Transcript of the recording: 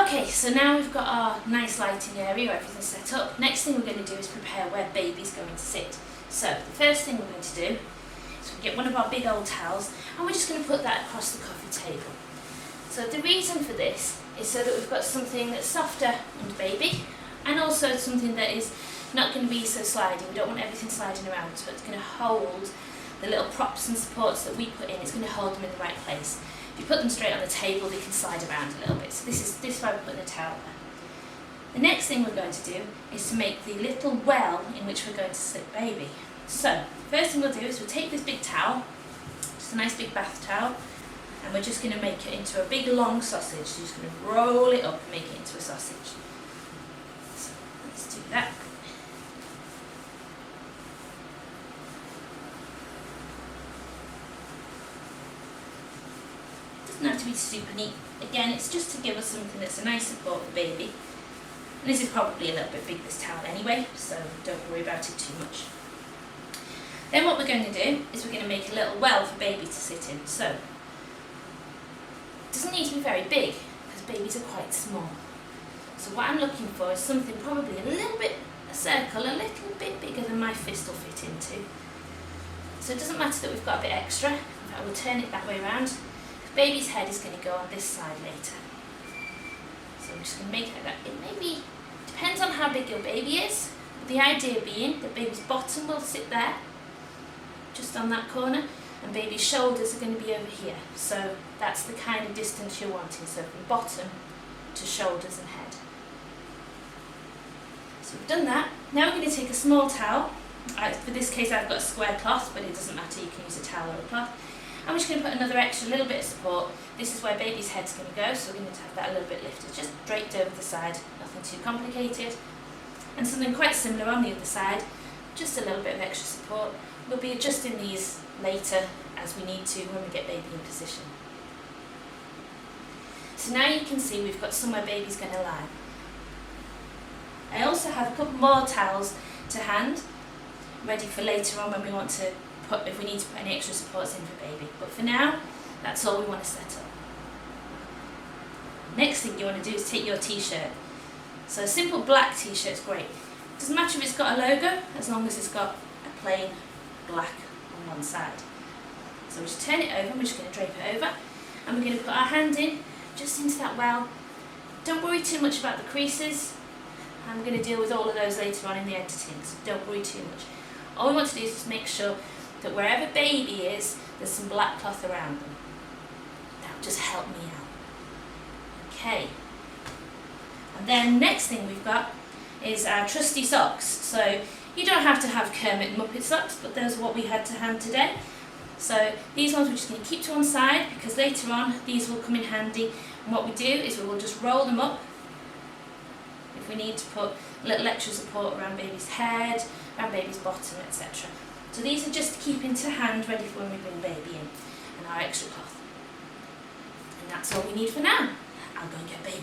Okay, so now we've got our nice lighting area, everything's set up. Next thing we're going to do is prepare where baby's going to sit. So the first thing we're going to do is we get one of our big old towels and we're just going to put that across the coffee table. So the reason for this is so that we've got something that's softer on the baby and also something that is not going to be so sliding. We don't want everything sliding around, so it's going to hold the little props and supports that we put in. It's going to hold them in the right place. If you put them straight on the table, they can slide around a little bit. So this is why we're putting the towel there. The next thing we're going to do is to make the little well in which we're going to slip baby. So first thing we'll do is we'll take this big towel, just a nice big bath towel, and we're just going to make it into a big long sausage. So you're just going to roll it up and make it into a sausage. So let's do that. Doesn't have to be super neat. Again, it's just to give us something that's a nice support for baby. And this is probably a little bit big, this towel anyway, so don't worry about it too much. Then what we're going to do is we're going to make a little well for baby to sit in. So it doesn't need to be very big because babies are quite small. So what I'm looking for is something probably a circle a little bit bigger than my fist will fit into. So it doesn't matter that we've got a bit extra. In fact, we'll turn it that way around. Baby's head is going to go on this side later. So I'm just going to make it like that. It maybe depends on how big your baby is. But the idea being that baby's bottom will sit there, just on that corner, and baby's shoulders are going to be over here. So that's the kind of distance you're wanting. So from bottom to shoulders and head. So we've done that. Now we're going to take a small towel. For this case I've got a square cloth, but it doesn't matter, you can use a towel or a cloth. I'm just going to put another extra little bit of support. This is where baby's head's going to go, so we're going to have that a little bit lifted, just draped over the side, nothing too complicated. And something quite similar on the other side, just a little bit of extra support. We'll be adjusting these later as we need to when we get baby in position. So now you can see we've got somewhere baby's going to lie. I also have a couple more towels to hand, ready for later on when we want to if we need to put any extra supports in for baby. But for now, that's all we want to set up. Next thing you want to do is take your t-shirt. So a simple black t-shirt is great. Doesn't matter if it's got a logo, as long as it's got a plain black on one side. So we just turn it over, and we're just going to drape it over, and we're going to put our hand in, just into that well. Don't worry too much about the creases. I'm going to deal with all of those later on in the editing, so don't worry too much. All we want to do is just make sure that wherever baby is, there's some black cloth around them. That will just help me out. Okay. And then next thing we've got is our trusty socks. So you don't have to have Kermit and Muppet socks, but those are what we had to hand today. So these ones we're just going to keep to one side because later on these will come in handy. And what we do is we will just roll them up if we need to put a little extra support around baby's head, around baby's bottom, etc. So these are just to keep into hand, ready for when we bring baby in, and our extra cloth. And that's all we need for now. I'll go and get baby.